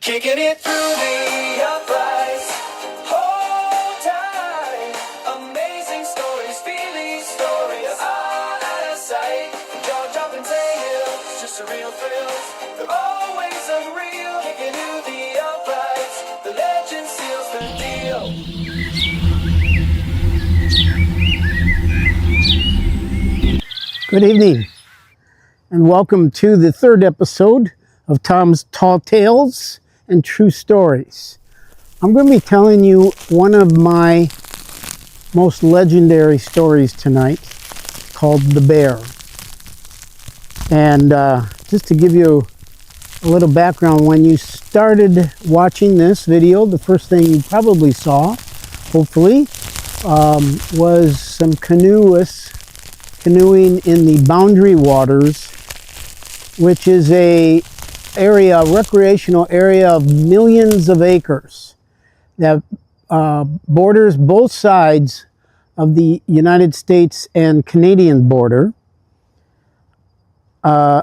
Kicking it through the uprights, hold tight. Amazing stories, feeling stories, all out of sight. Jaw-dropping tales, just a real thrills. They're always unreal. Kicking through the uprights, the legend seals the deal. Good evening, and welcome to the third episode of Tom's Tall Tales and True Stories. I'm going to be telling you one of my most legendary stories tonight, called The Bear. And just to give you a little background, when you started watching this video, the first thing you probably saw, hopefully, was some canoeing in the Boundary Waters, which is a recreational area of millions of acres that borders both sides of the United States and Canadian border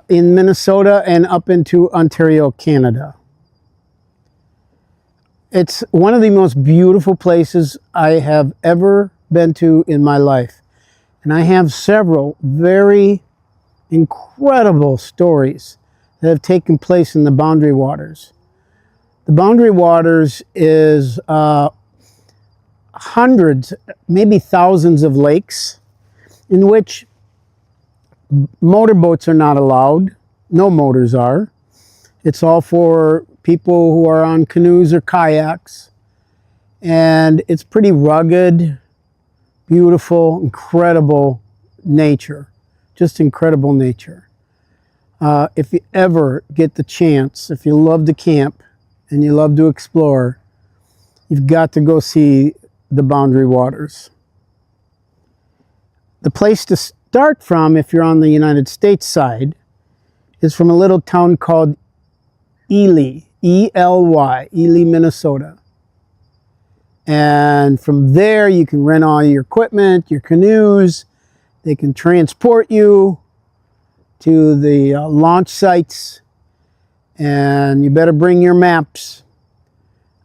in Minnesota and up into Ontario, Canada. It's one of the most beautiful places I have ever been to in my life. And I have several very incredible stories that have taken place in the Boundary Waters. The Boundary Waters is hundreds, maybe thousands of lakes in which motorboats are not allowed. No motors are. It's all for people who are on canoes or kayaks. And it's pretty rugged, beautiful, incredible nature. Just incredible nature. If you ever get the chance, if you love to camp and you love to explore, you've got to go see the Boundary Waters. The place to start from, if you're on the United States side, is from a little town called Ely, E-L-Y, Ely, Minnesota. And from there you can rent all your equipment, your canoes. They can transport you to the launch sites, and you better bring your maps.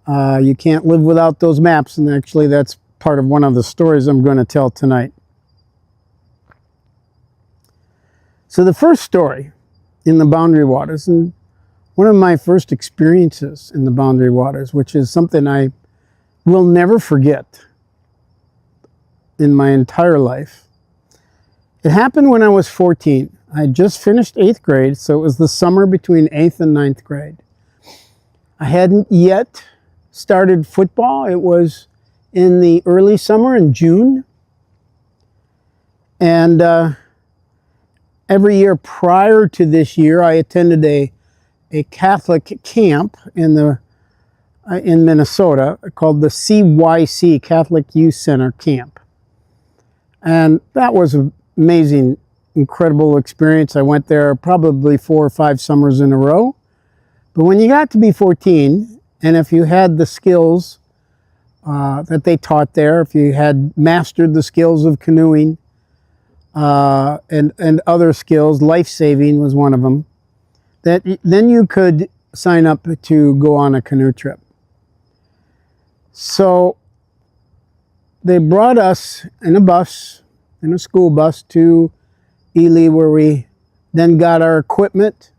You can't live without those maps, and actually that's part of one of the stories I'm going to tell tonight. So the first story in the Boundary Waters, and one of my first experiences in the Boundary Waters, which is something I will never forget in my entire life. It happened when I was 14. I had just finished 8th grade, so it was the summer between 8th and 9th grade. I hadn't yet started football. It was in the early summer in June. And every year prior to this year, I attended a Catholic camp in Minnesota called the CYC, Catholic Youth Center Camp. And that was an amazing, incredible experience. I went there probably 4 or 5 summers in a row. But when you got to be 14, and if you had the skills that they taught there, if you had mastered the skills of canoeing and other skills, life-saving was one of them, then you could sign up to go on a canoe trip. So they brought us in a school bus to Ely, where we then got our equipment,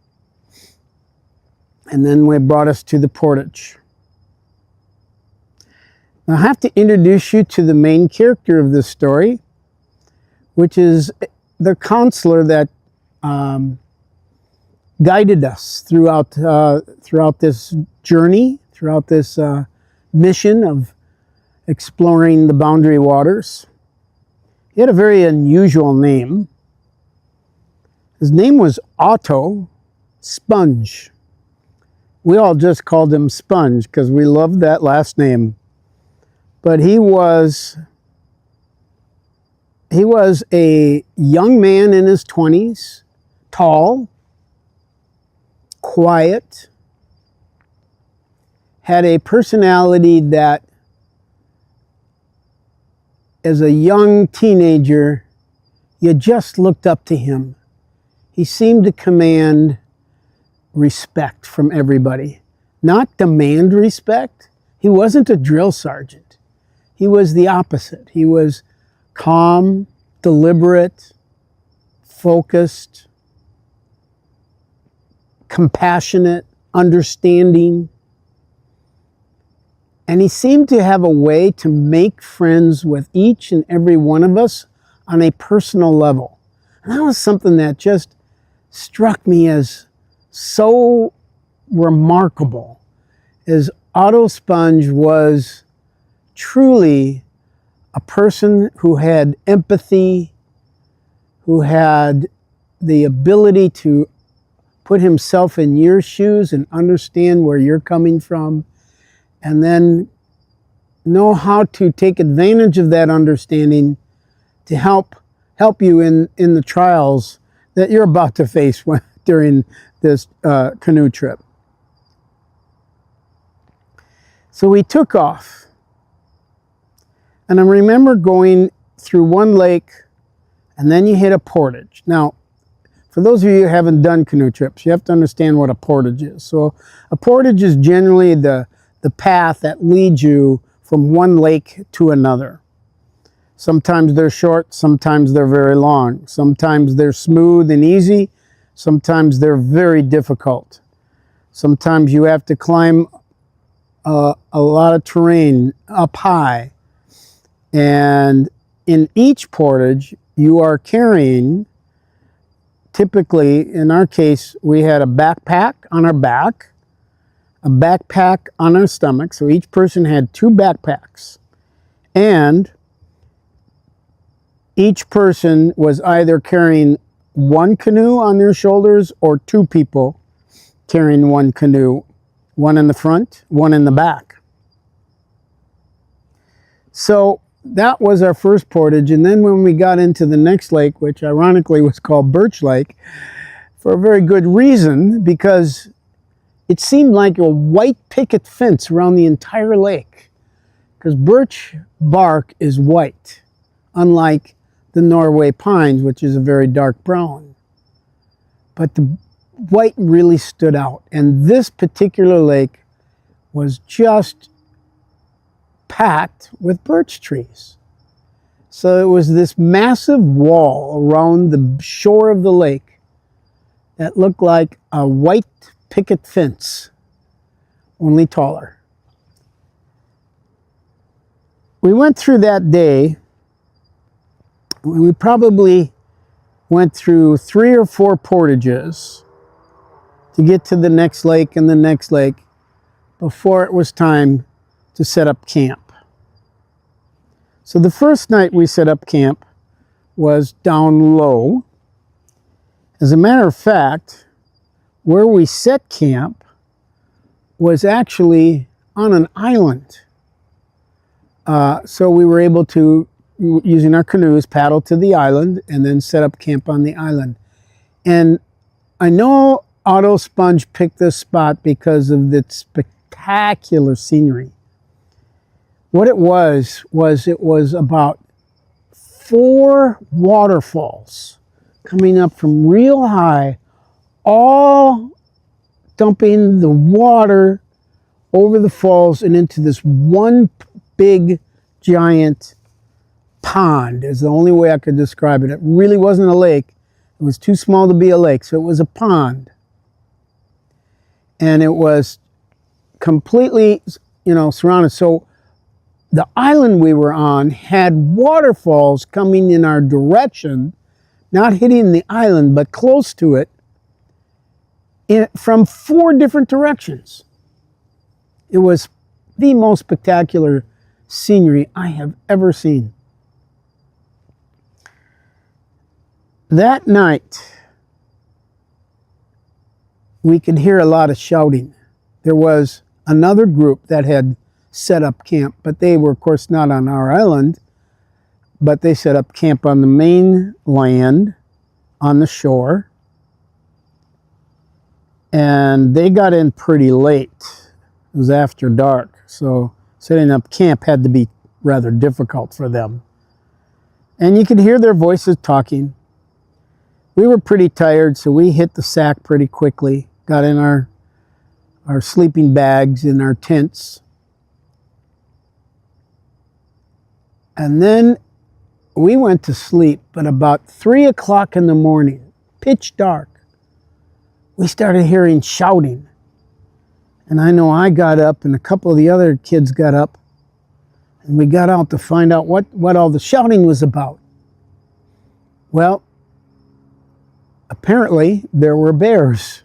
and then they brought us to the portage. Now I have to introduce you to the main character of this story, which is the counselor that guided us throughout this journey, throughout this mission of exploring the Boundary Waters. He had a very unusual name. His name was Otto Sponge. We all just called him Sponge because we loved that last name. But he was a young man in his 20s, tall, quiet, had a personality that as a young teenager, you just looked up to him. He seemed to command respect from everybody. not demand respect. He wasn't a drill sergeant. He was the opposite. He was calm, deliberate, focused, compassionate, understanding. And he seemed to have a way to make friends with each and every one of us on a personal level. And that was something that just struck me as so remarkable, as Otto Sponge was truly a person who had empathy, who had the ability to put himself in your shoes and understand where you're coming from, and then know how to take advantage of that understanding to help you in the trials that you're about to face during this canoe trip. So we took off. And I remember going through one lake, and then you hit a portage. Now, for those of you who haven't done canoe trips, you have to understand what a portage is. So a portage is generally the path that leads you from one lake to another. Sometimes they're short, sometimes they're very long. Sometimes they're smooth and easy, sometimes they're very difficult. Sometimes you have to climb a lot of terrain up high. And in each portage, you are carrying, typically, in our case, we had a backpack on our back, a backpack on our stomach. So each person had 2 backpacks. And each person was either carrying 1 canoe on their shoulders or 2 people carrying 1 canoe, 1 in the front, 1 in the back. So that was our first portage. And then when we got into the next lake, which ironically was called Birch Lake, for a very good reason, because it seemed like a white picket fence around the entire lake. Because birch bark is white, unlike the Norway pines, which is a very dark brown. But the white really stood out. And this particular lake was just packed with birch trees. So it was this massive wall around the shore of the lake that looked like a white picket fence, only taller. We went through that day. We probably went through 3 or 4 portages to get to the next lake and the next lake before it was time to set up camp. So the first night we set up camp was down low. As a matter of fact, where we set camp was actually on an island. So we were able to, using our canoes, paddle to the island and then set up camp on the island. And I know Otto Sponge picked this spot because of its spectacular scenery. What it was about 4 waterfalls coming up from real high, all dumping the water over the falls and into this one big giant pond is the only way I could describe it. It really wasn't a lake. It was too small to be a lake, so it was a pond. And it was completely, surrounded. So the island we were on had waterfalls coming in our direction, not hitting the island, but close to it, from 4 different directions. It was the most spectacular scenery I have ever seen. That night, we could hear a lot of shouting. There was another group that had set up camp, but they were, of course, not on our island, but they set up camp on the main land, on the shore, and they got in pretty late. It was after dark, so setting up camp had to be rather difficult for them. And you could hear their voices talking. We were pretty tired, so we hit the sack pretty quickly, got in our our sleeping bags in our tents. And then we went to sleep, but about 3 o'clock in the morning, pitch dark, we started hearing shouting. And I know I got up and a couple of the other kids got up, and we got out to find out what all the shouting was about. Well, apparently there were bears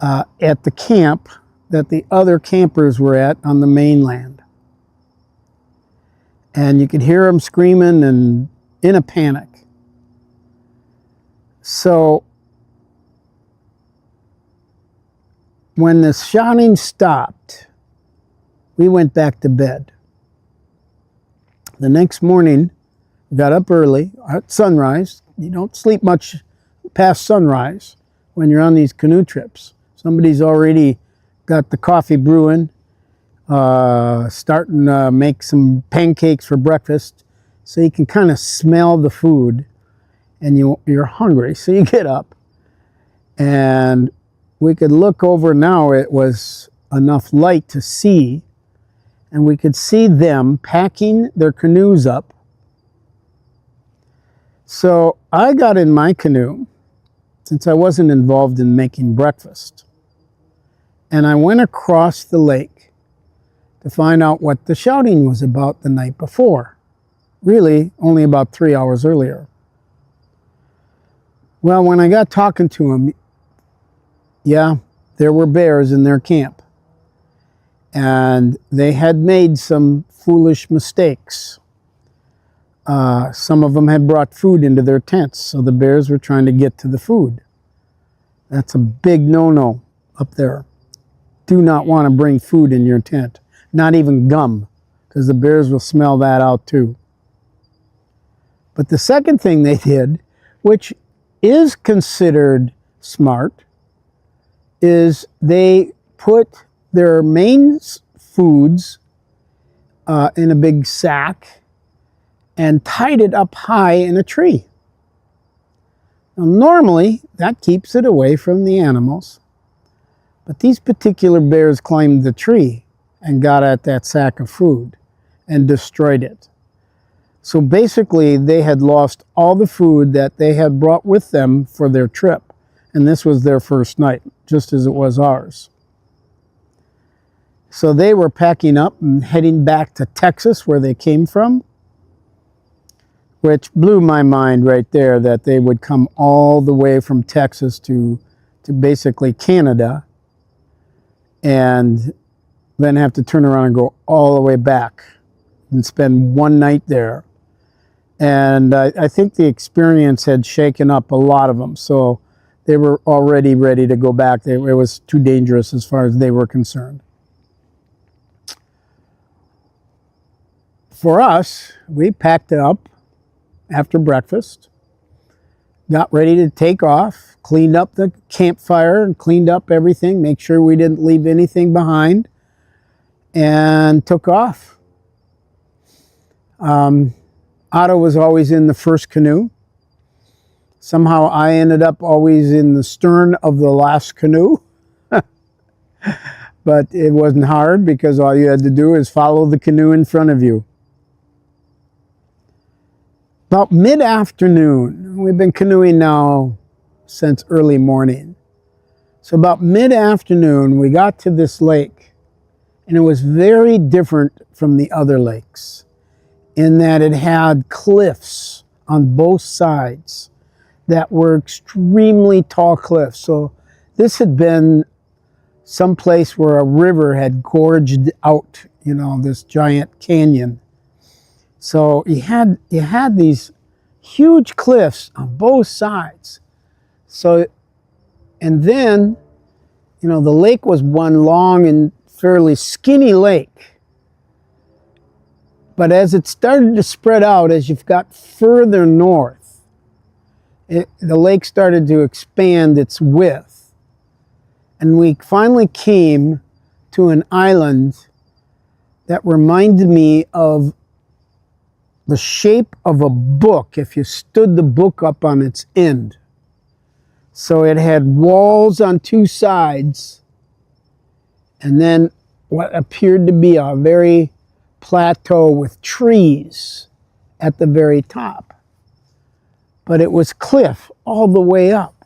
at the camp that the other campers were at on the mainland. And you could hear them screaming and in a panic. So when the shouting stopped, we went back to bed. The next morning, we got up early at sunrise. You don't sleep much past sunrise when you're on these canoe trips. Somebody's already got the coffee brewing, starting to make some pancakes for breakfast, so you can kind of smell the food, and you're hungry, so you get up. And we could look over now. It was enough light to see, and we could see them packing their canoes up. So I got in my canoe, since I wasn't involved in making breakfast, and I went across the lake to find out what the shouting was about the night before. Really, only about 3 hours earlier. Well, when I got talking to them, yeah, there were bears in their camp. And they had made some foolish mistakes. Some of them had brought food into their tents, so the bears were trying to get to the food. That's a big no-no up there. Do not want to bring food in your tent. Not even gum, because the bears will smell that out too. But the second thing they did, which is considered smart, is they put their main foods in a big sack and tied it up high in a tree. Now, normally, that keeps it away from the animals. But these particular bears climbed the tree and got at that sack of food and destroyed it. So basically, they had lost all the food that they had brought with them for their trip. And this was their first night, just as it was ours. So they were packing up and heading back to Texas, where they came from, which blew my mind right there, that they would come all the way from Texas to basically Canada, and then have to turn around and go all the way back and spend one night there. And I think the experience had shaken up a lot of them, so they were already ready to go back. It was too dangerous as far as they were concerned. For us, we packed it up after breakfast, got ready to take off, cleaned up the campfire and cleaned up everything, make sure we didn't leave anything behind, and took off. Otto was always in the first canoe. Somehow I ended up always in the stern of the last canoe. But it wasn't hard, because all you had to do is follow the canoe in front of you. About mid-afternoon, we've been canoeing now since early morning. So about mid-afternoon, we got to this lake, and it was very different from the other lakes in that it had cliffs on both sides that were extremely tall cliffs. So this had been some place where a river had gorged out, you know, this giant canyon. So you had these huge cliffs on both sides. So, and then, you know, the lake was one long and fairly skinny lake. But as it started to spread out, as you've got further north, the lake started to expand its width. And we finally came to an island that reminded me of the shape of a book if you stood the book up on its end. So it had walls on two sides, and then what appeared to be a very plateau with trees at the very top. But it was cliff all the way up.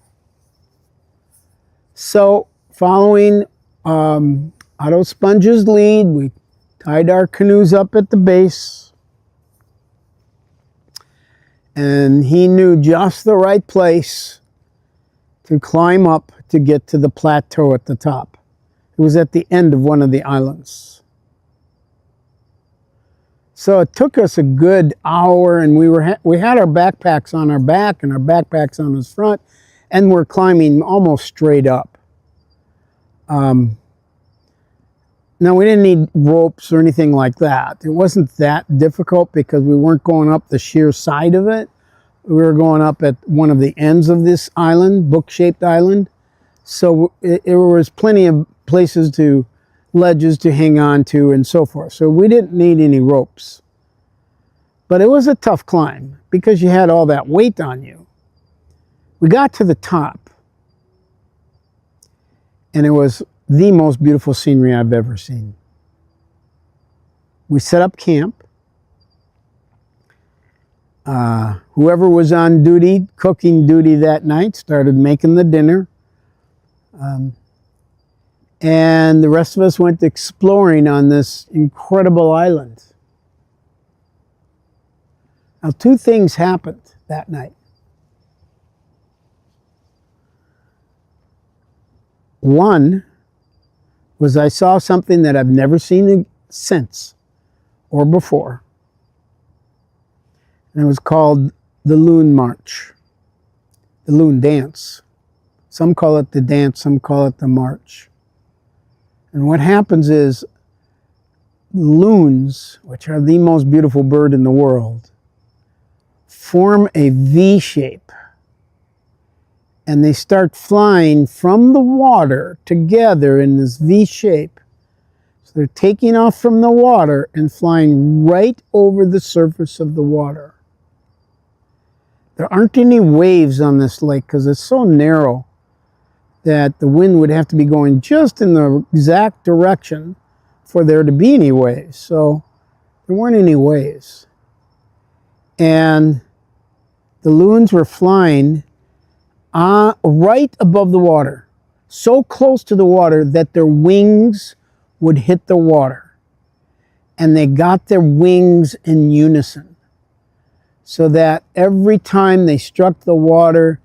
So following Otto Sponge's lead, we tied our canoes up at the base, and he knew just the right place to climb up to get to the plateau at the top. It was at the end of one of the islands. So it took us a good hour, and we had our backpacks on our back and our backpacks on his front, and we're climbing almost straight up. Now, we didn't need ropes or anything like that. It wasn't that difficult because we weren't going up the sheer side of it. We were going up at one of the ends of this island, book-shaped island. So there was plenty of places to, ledges to hang on to and so forth. So we didn't need any ropes. But it was a tough climb because you had all that weight on you. We got to the top, and it was the most beautiful scenery I've ever seen. We set up camp. Whoever was on duty, cooking duty that night, started making the dinner. And the rest of us went exploring on this incredible island. Now, two things happened that night. One was I saw something that I've never seen since or before. And it was called the Loon March, the Loon Dance. Some call it the dance, some call it the march. And what happens is loons, which are the most beautiful bird in the world, form a V shape. And they start flying from the water together in this V shape. So they're taking off from the water and flying right over the surface of the water. There aren't any waves on this lake because it's so narrow that the wind would have to be going just in the exact direction for there to be any waves. So there weren't any waves. And the loons were flying right above the water, so close to the water that their wings would hit the water. And they got their wings in unison, so that every time they struck the water,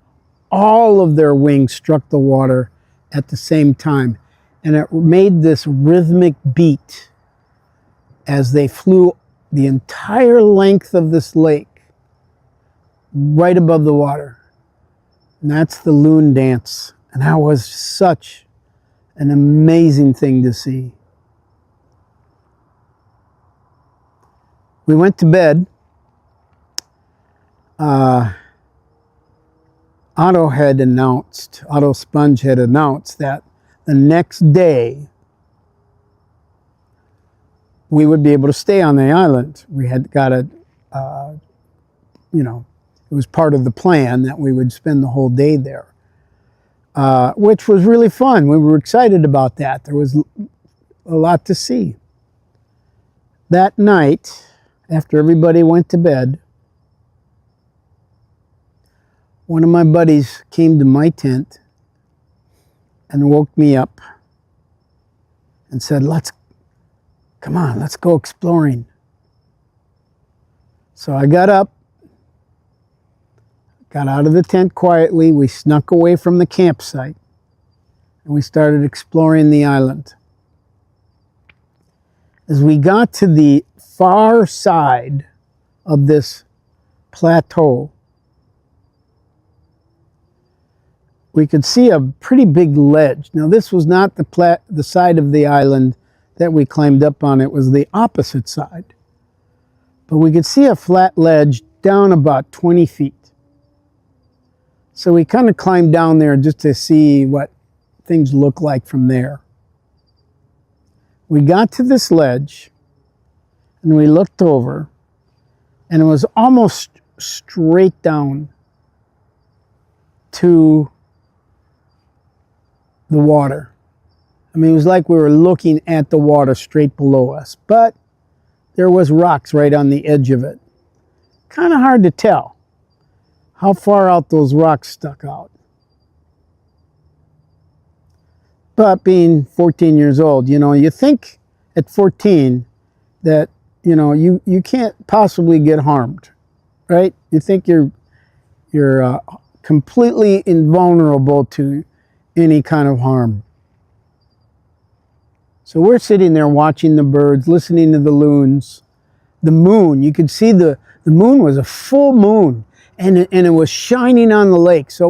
all of their wings struck the water at the same time. And it made this rhythmic beat as they flew the entire length of this lake right above the water. And that's the loon dance. And that was such an amazing thing to see. We went to bed. Otto Sponge had announced that the next day we would be able to stay on the island. We had got it, it was part of the plan that we would spend the whole day there, which was really fun. We were excited about that. There was a lot to see. That night, after everybody went to bed, one of my buddies came to my tent and woke me up and said, come on, let's go exploring. So I got up, got out of the tent quietly. We snuck away from the campsite and we started exploring the island. As we got to the far side of this plateau, we could see a pretty big ledge. Now, this was not the side of the island that we climbed up on. It was the opposite side. But we could see a flat ledge down about 20 feet. So we kind of climbed down there just to see what things look like from there. We got to this ledge and we looked over, and it was almost straight down to the water. I mean, it was like we were looking at the water straight below us, but there was rocks right on the edge of it. Kind of hard to tell how far out those rocks stuck out. But being 14 years old, you know, you think at 14 that, you know, you can't possibly get harmed, right? You think you're completely invulnerable to any kind of harm. So we're sitting there watching the birds, listening to the loons. The moon, you could see the moon was a full moon, and it was shining on the lake. So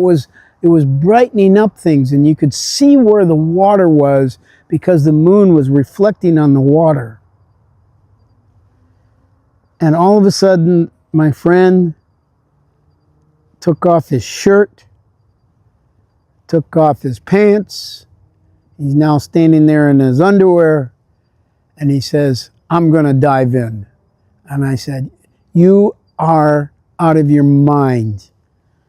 it was brightening up things, and you could see where the water was because the moon was reflecting on the water. And all of a sudden, my friend took off his shirt, took off his pants. He's now standing there in his underwear, and he says, "I'm going to dive in." And I said, "You are out of your mind."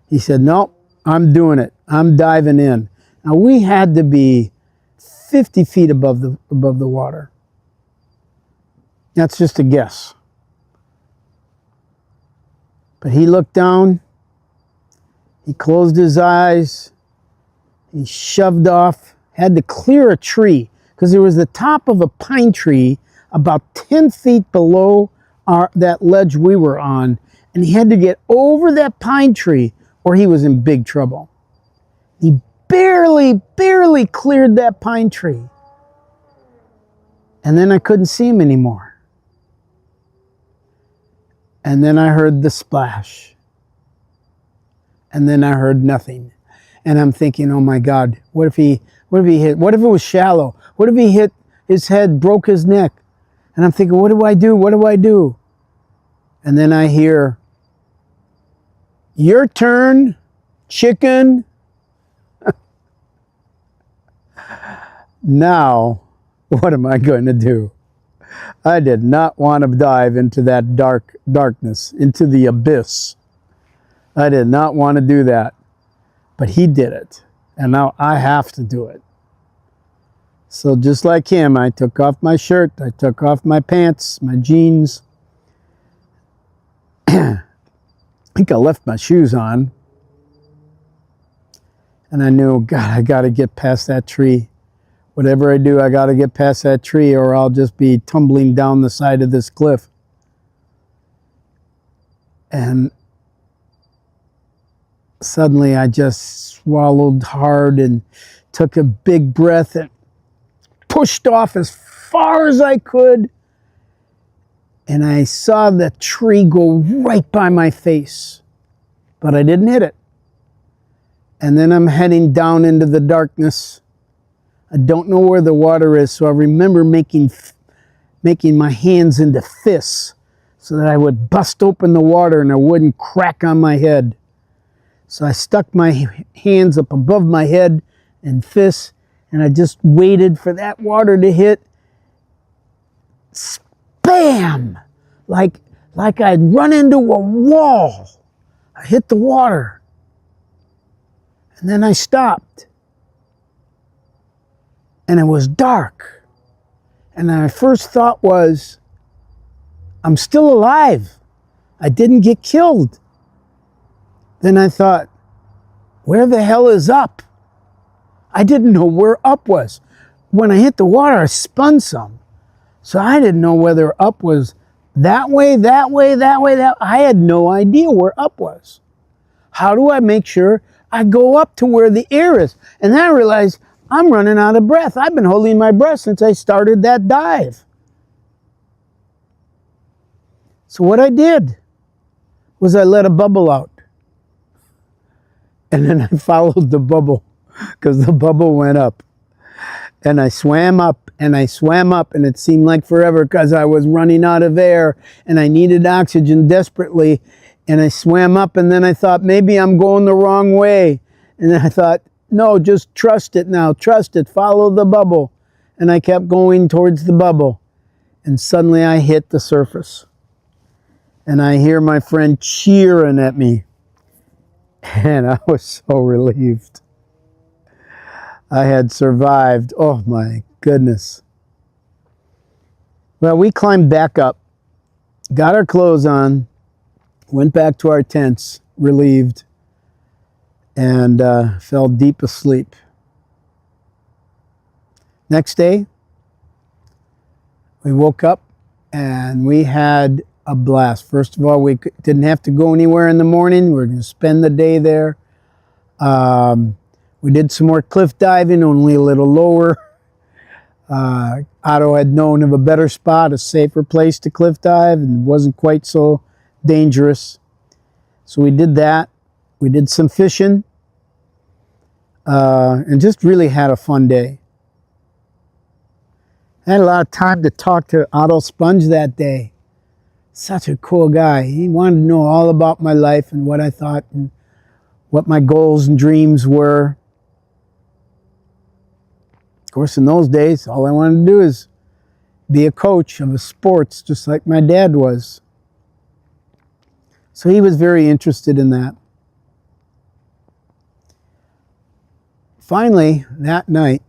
He said, "No, I'm doing it. I'm diving in." Now we had to be 50 feet above the water. That's just a guess. But he looked down, he closed his eyes, he shoved off, had to clear a tree because there was the top of a pine tree about 10 feet below that ledge we were on, and he had to get over that pine tree or he was in big trouble. He barely cleared that pine tree. And then I couldn't see him anymore. And then I heard the splash. And then I heard nothing. And I'm thinking, oh my God, what if he hit? What if it was shallow? What if he hit his head, broke his neck? And I'm thinking, what do I do? What do I do? And then I hear, "Your turn, chicken." Now, what am I going to do? I did not want to dive into that darkness, into the abyss. I did not want to do that. But he did it. And now I have to do it. So just like him, I took off my shirt, I took off my pants, my jeans. I think I left my shoes on. And I knew, God, I got to get past that tree. Whatever I do, I got to get past that tree or I'll just be tumbling down the side of this cliff. And suddenly I just swallowed hard and took a big breath and pushed off as far as I could. And I saw the tree go right by my face, but I didn't hit it. And then I'm heading down into the darkness. I don't know where the water is, so I remember making my hands into fists so that I would bust open the water and it wouldn't crack on my head. So I stuck my hands up above my head and fists, and I just waited for that water to hit. Bam! Like I'd run into a wall. I hit the water. And then I stopped. And it was dark. And my first thought was, I'm still alive. I didn't get killed. Then I thought, where the hell is up? I didn't know where up was. When I hit the water, I spun some. So I didn't know whether up was that way, that way, that way, that way. I had no idea where up was. How do I make sure I go up to where the air is? And then I realized I'm running out of breath. I've been holding my breath since I started that dive. So what I did was I let a bubble out. And then I followed the bubble because the bubble went up. And I swam up and I swam up, and it seemed like forever because I was running out of air and I needed oxygen desperately. And I swam up, and then I thought, maybe I'm going the wrong way. And I thought, no, just trust it now. Trust it. Follow the bubble. And I kept going towards the bubble. And suddenly I hit the surface. And I hear my friend cheering at me. And I was so relieved. I had survived. Oh my goodness. Well, we climbed back up, got our clothes on, went back to our tents, relieved, and fell deep asleep. Next day, we woke up and we had a blast. First of all, we didn't have to go anywhere in the morning. We were going to spend the day there. We did some more cliff diving, only a little lower. Otto had known of a better spot, a safer place to cliff dive, and wasn't quite so dangerous. So we did that. We did some fishing, and just really had a fun day. I had a lot of time to talk to Otto Sponge that day. Such a cool guy. He wanted to know all about my life and what I thought and what my goals and dreams were. Of course, in those days, all I wanted to do is be a coach of a sports, just like my dad was. So he was very interested in that. Finally, that night,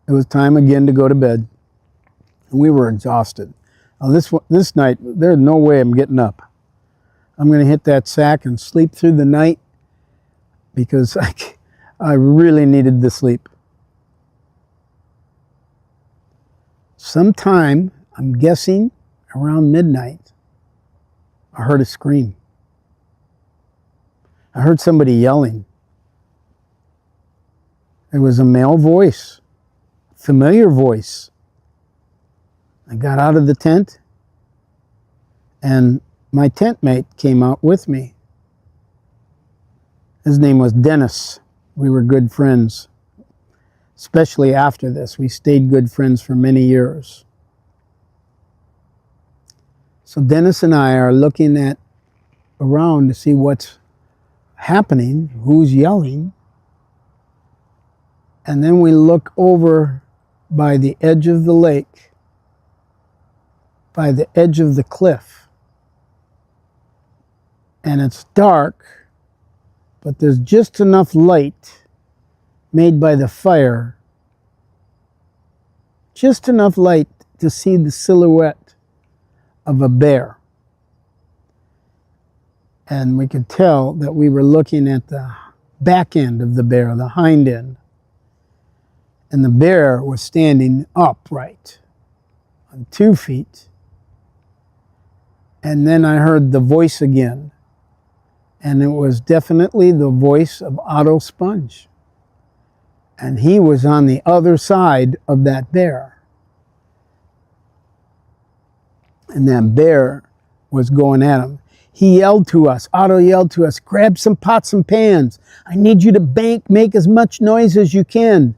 it was time again to go to bed. And we were exhausted. Now this night, there's no way I'm getting up. I'm going to hit that sack and sleep through the night because I really needed the sleep. Sometime, I'm guessing, around midnight, I heard a scream. I heard somebody yelling. It was a male voice, familiar voice. I got out of the tent, and my tent mate came out with me. His name was Dennis. We were good friends. Especially after this, we stayed good friends for many years. So Dennis and I are looking around to see what's happening, who's yelling. And then we look over by the edge of the lake, by the edge of the cliff. And it's dark, but there's just enough light made by the fire, just enough light to see the silhouette of a bear. And we could tell that we were looking at the back end of the bear, the hind end. And the bear was standing upright on 2 feet. And then I heard the voice again. And it was definitely the voice of Otto Sponge. And he was on the other side of that bear. And that bear was going at him. He yelled to us, Otto yelled to us, grab some pots and pans. I need you to make as much noise as you can.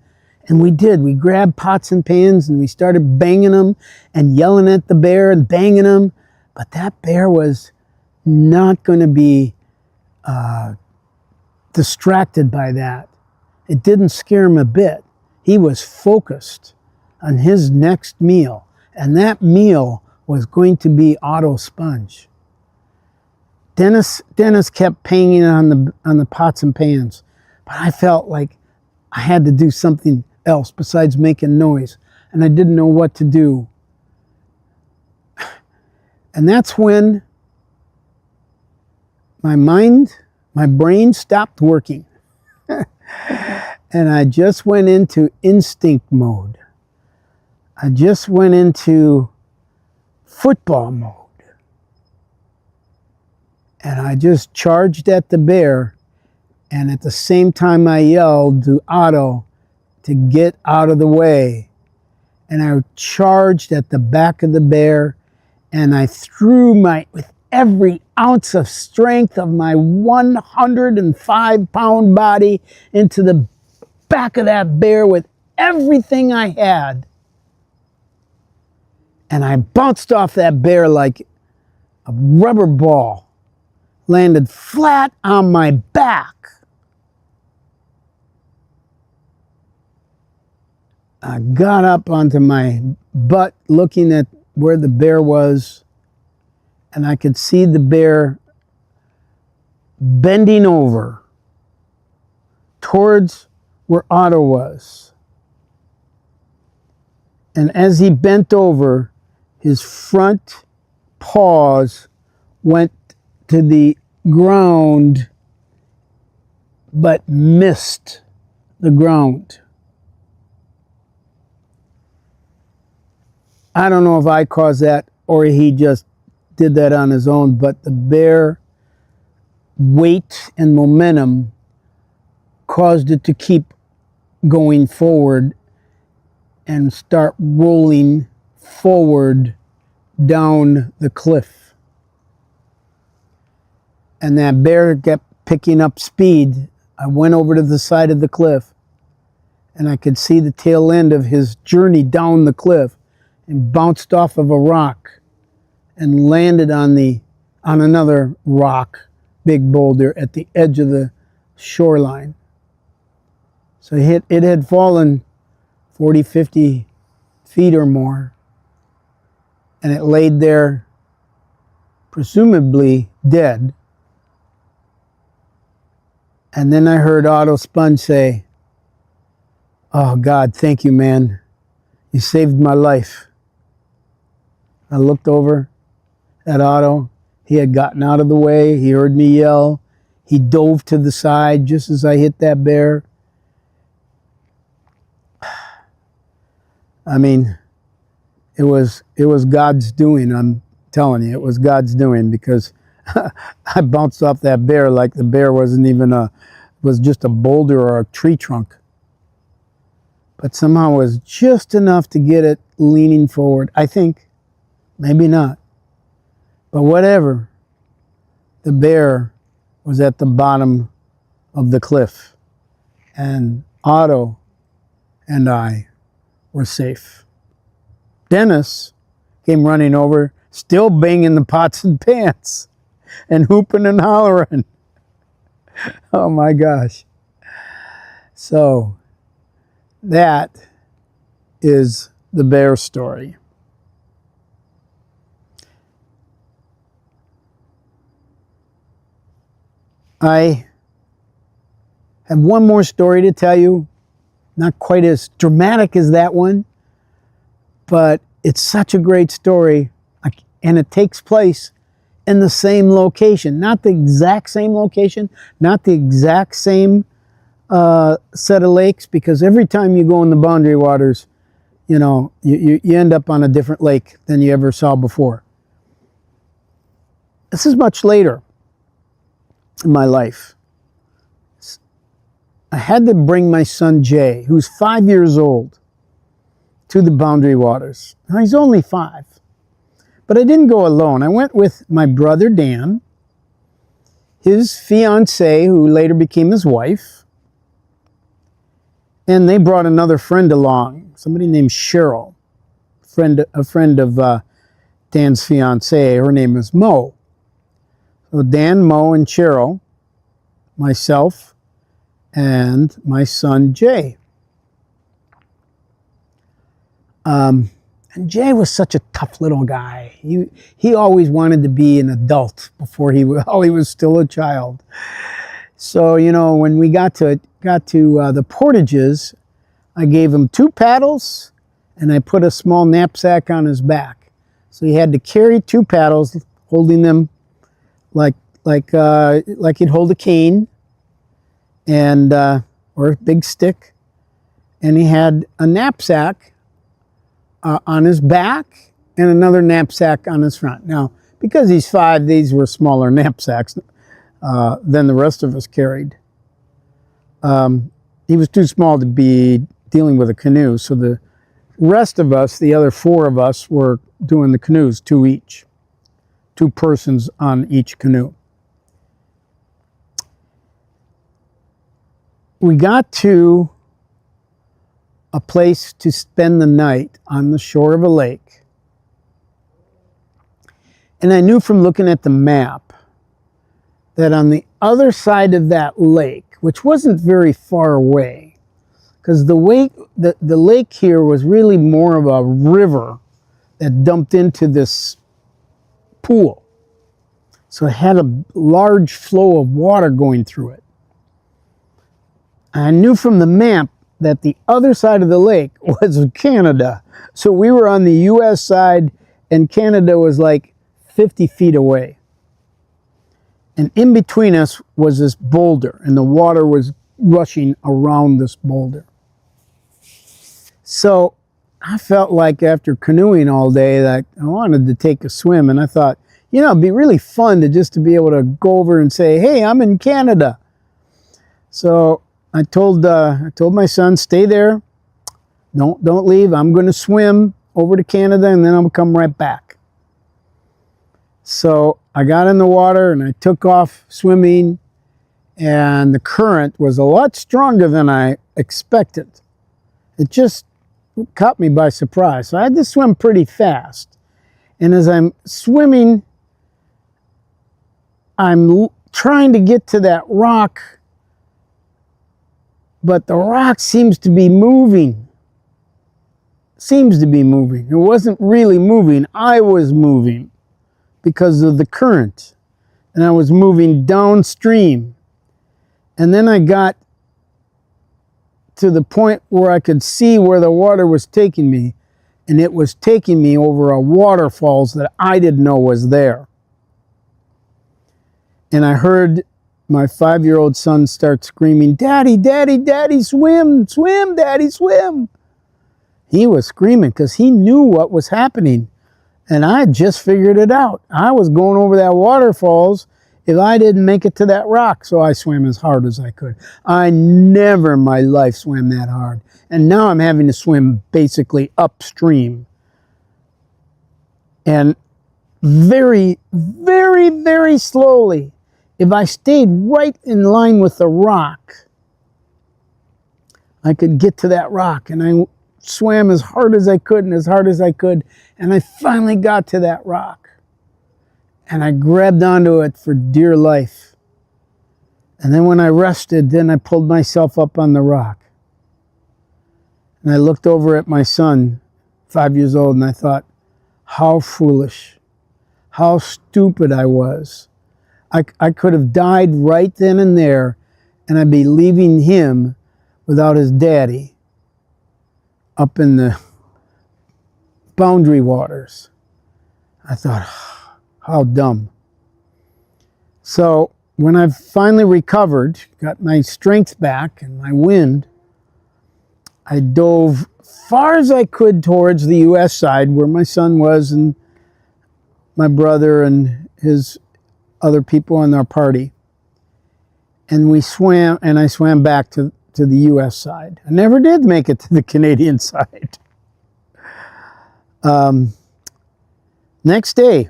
And we did. We grabbed pots and pans and we started banging them and yelling at the bear and banging them. But that bear was not going to be distracted by that. It didn't scare him a bit. He was focused on his next meal. And that meal was going to be Otto Sponge. Dennis kept banging on the pots and pans. But I felt like I had to do something else besides making noise. And I didn't know what to do. And that's when my brain stopped working. And I just went into instinct mode. I just went into football mode. And I just charged at the bear. And at the same time I yelled to Otto to get out of the way. And I charged at the back of the bear. And I threw with every ounce of strength of my 105-pound body into the back of that bear with everything I had. And I bounced off that bear like a rubber ball, landed flat on my back. I got up onto my butt looking at where the bear was, and I could see the bear bending over towards where Otto was. And as he bent over, his front paws went to the ground but missed the ground. I don't know if I caused that or he just did that on his own, but the bear weight and momentum caused it to keep going forward and start rolling forward down the cliff. And that bear kept picking up speed. I went over to the side of the cliff and I could see the tail end of his journey down the cliff and bounced off of a rock and landed on another rock, big boulder at the edge of the shoreline. So it had fallen 40, 50 feet or more, and it laid there presumably dead. And then I heard Otto Sponge say, "Oh God, thank you, man. You saved my life." I looked over at Otto. He had gotten out of the way. He heard me yell. He dove to the side just as I hit that bear. I mean, it was God's doing. I'm telling you, it was God's doing, because I bounced off that bear like the bear wasn't even was just a boulder or a tree trunk. But somehow it was just enough to get it leaning forward. I think, maybe not. But whatever, the bear was at the bottom of the cliff. And Otto and I were safe. Dennis came running over, still banging the pots and pans and hooping and hollering. Oh my gosh. So that is the bear story. I have one more story to tell you. Not quite as dramatic as that one, but it's such a great story, and it takes place in the same location. Not the exact same location, not the exact same set of lakes, because every time you go in the Boundary Waters, you know, you end up on a different lake than you ever saw before. This is much later in my life. I had to bring my son Jay, who's 5 years old, to the Boundary Waters. Now, he's only 5. But I didn't go alone. I went with my brother Dan, his fiancée, who later became his wife, and they brought another friend along, somebody named Cheryl, a friend of Dan's fiancée. Her name is Mo. So Dan, Mo, and Cheryl, myself, and my son Jay. And Jay was such a tough little guy. He always wanted to be an adult before he was still a child. So, you know, when we got to the portages, I gave him 2 paddles and I put a small knapsack on his back. So he had to carry 2 paddles, holding them like he'd hold a cane and or a big stick. And he had a knapsack on his back and another knapsack on his front. Now, because he's 5, these were smaller knapsacks than the rest of us carried. He was too small to be dealing with a canoe, so the rest of us, the other 4 of us, were doing the canoes, 2 each. 2 persons on each canoe. We got to a place to spend the night on the shore of a lake. And I knew from looking at the map that on the other side of that lake, which wasn't very far away, because the lake here was really more of a river that dumped into this pool. So it had a large flow of water going through it. I knew from the map that the other side of the lake was Canada. So we were on the US side and Canada was like 50 feet away. And in between us was this boulder, and the water was rushing around this boulder. So I felt like after canoeing all day that I wanted to take a swim, and I thought, you know, it'd be really fun to be able to go over and say, hey, I'm in Canada. So I told my son, stay there, don't leave. I'm going to swim over to Canada, and then I'll come right back. So I got in the water and I took off swimming, and the current was a lot stronger than I expected. It just caught me by surprise. So I had to swim pretty fast. And as I'm swimming, I'm trying to get to that rock, but the rock seems to be moving. It wasn't really moving. I was moving because of the current, and I was moving downstream. And then I got to the point where I could see where the water was taking me, and it was taking me over a waterfalls that I didn't know was there. And I heard my 5-year-old son start screaming, Daddy, Daddy, Daddy, swim, swim, Daddy, swim. He was screaming because he knew what was happening. And I had just figured it out. I was going over that waterfalls if I didn't make it to that rock. So I swam as hard as I could. I never in my life swam that hard. And now I'm having to swim basically upstream. And very, very, very slowly, if I stayed right in line with the rock, I could get to that rock. And I swam as hard as I could and as hard as I could. And I finally got to that rock. And I grabbed onto it for dear life. And then when I rested, then I pulled myself up on the rock. And I looked over at my son, 5 years old, and I thought, how foolish, how stupid I was. I could have died right then and there, and I'd be leaving him without his daddy up in the boundary waters. I thought, how dumb. So when I finally recovered, got my strength back and my wind, I dove far as I could towards the US side where my son was and my brother and his other people in our party. And we swam, and I swam back to the US side. I never did make it to the Canadian side. Next day,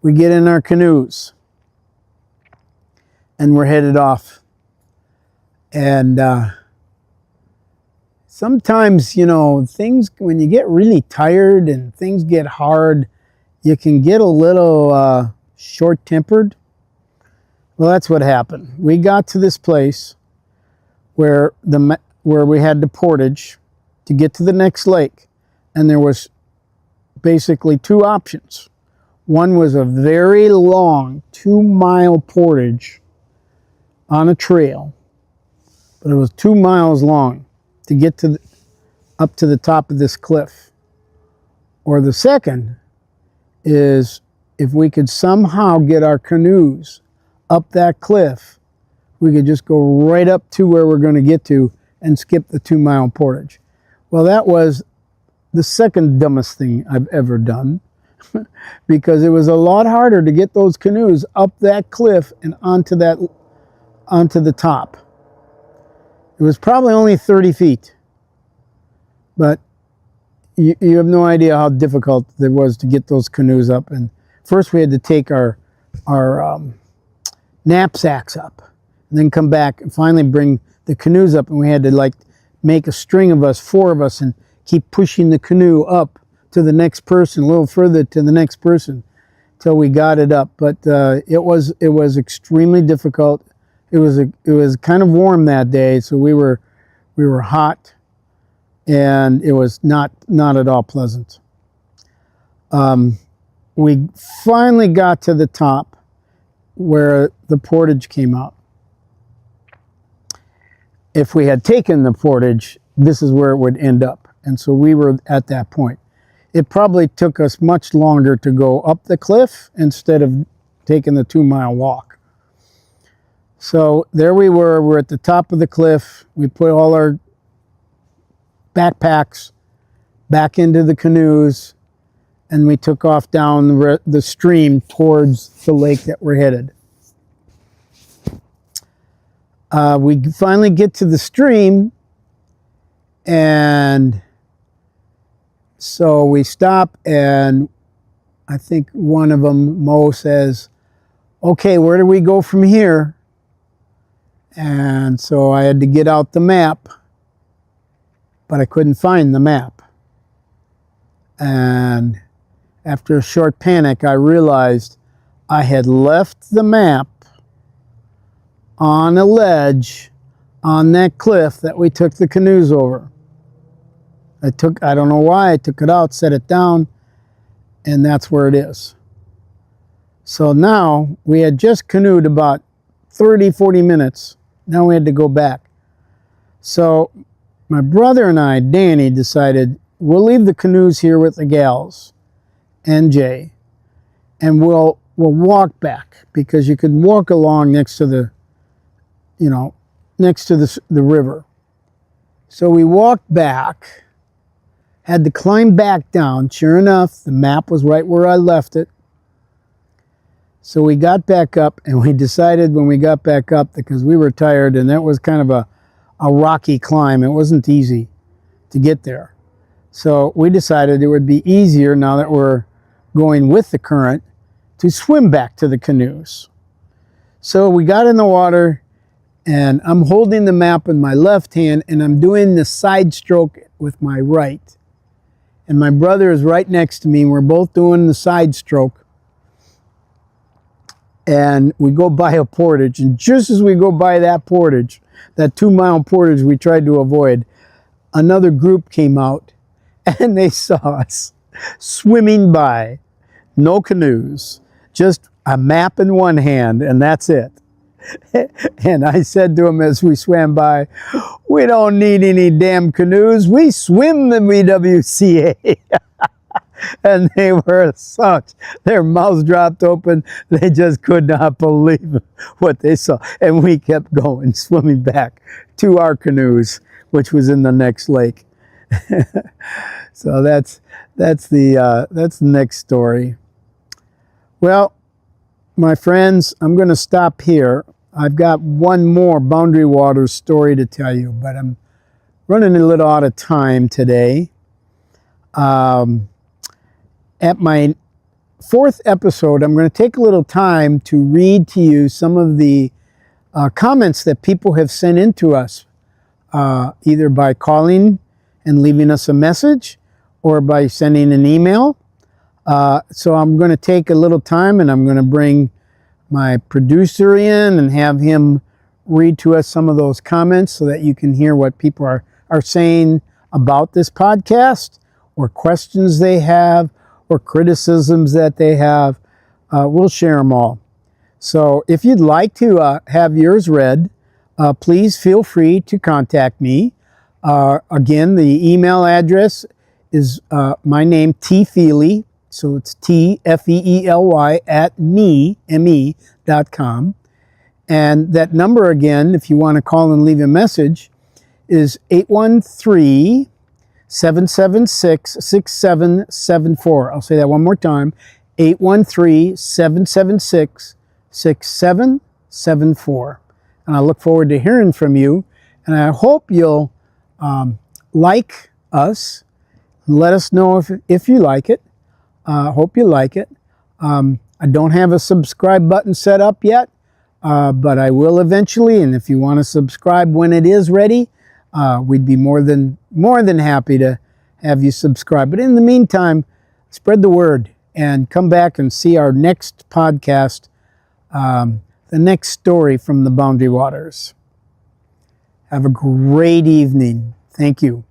we get in our canoes and we're headed off. And sometimes, you know, things, when you get really tired and things get hard, you can get a little short-tempered. Well, that's what happened. We got to this place where we had the portage to get to the next lake, and there was basically two options. One was a very long 2-mile portage on a trail, but it was 2 miles long to get to up to the top of this cliff. Or the second is if we could somehow get our canoes up that cliff, we could just go right up to where we're going to get to and skip the 2-mile portage. Well, that was the second dumbest thing I've ever done because it was a lot harder to get those canoes up that cliff and onto the top. It was probably only 30 feet, but you have no idea how difficult it was to get those canoes up. And first we had to take our knapsacks up and then come back and finally bring the canoes up, and we had to like make a string of us, 4 of us, and keep pushing the canoe up to the next person, a little further to the next person till we got it up. But it was extremely difficult. It was kind of warm that day, so we were hot, and it was not at all pleasant. We finally got to the top where the portage came out. if we had taken the portage, this is where it would end up. And so we were at that point. It probably took us much longer to go up the cliff instead of taking the 2-mile walk. So there we were. We're at the top of the cliff. We put all our backpacks back into the canoes, and we took off down the stream towards the lake that we're headed. We finally get to the stream, and so we stop, and I think one of them, Mo, says, "Okay, where do we go from here?" And so I had to get out the map, but I couldn't find the map. And after a short panic, I realized I had left the map on a ledge on that cliff that we took the canoes over. I don't know why, I took it out, set it down, and that's where it is. So now we had just canoed about 30, 40 minutes. Now we had to go back. So my brother and I, Danny, decided we'll leave the canoes here with the gals and Jay, and we'll walk back, because you could walk along next to the, next to the river. So we walked back, had to climb back down. Sure enough, the map was right where I left it. So we got back up, and we decided when we got back up, because we were tired, and that was kind of a rocky climb. It wasn't easy to get there. So we decided it would be easier, now that we're going with the current, to swim back to the canoes. So we got in the water, and I'm holding the map in my left hand, and I'm doing the side stroke with my right. And my brother is right next to me, and we're both doing the side stroke. And we go by a portage, and just as we go by that portage, that 2-mile portage we tried to avoid, another group came out, and they saw us swimming by. No canoes, just a map in one hand, and that's it. And I said to them as we swam by, "We don't need any damn canoes. We swim the B.W.C.A." And they were such, their mouths dropped open. They just could not believe what they saw. And we kept going, swimming back to our canoes, which was in the next lake. So that's the next story. Well, my friends, I'm going to stop here. I've got one more Boundary Waters story to tell you, but I'm running a little out of time today. At my 4th episode, I'm going to take a little time to read to you some of the comments that people have sent in to us, either by calling and leaving us a message or by sending an email. So I'm going to take a little time, and I'm going to bring my producer in and have him read to us some of those comments so that you can hear what people are saying about this podcast, or questions they have, or criticisms that they have. We'll share them all. So if you'd like to have yours read, please feel free to contact me. Again, the email address is my name, T. Feely. So it's TFEELY at me.com. And that number again, if you want to call and leave a message, is 813-776-6774. I'll say that one more time, 813-776-6774. And I look forward to hearing from you. And I hope you'll like us. Let us know if you like it. Hope you like it. I don't have a subscribe button set up yet, but I will eventually. And if you want to subscribe when it is ready, we'd be more than happy to have you subscribe. But in the meantime, spread the word and come back and see our next podcast, the next story from the Boundary Waters. Have a great evening. Thank you.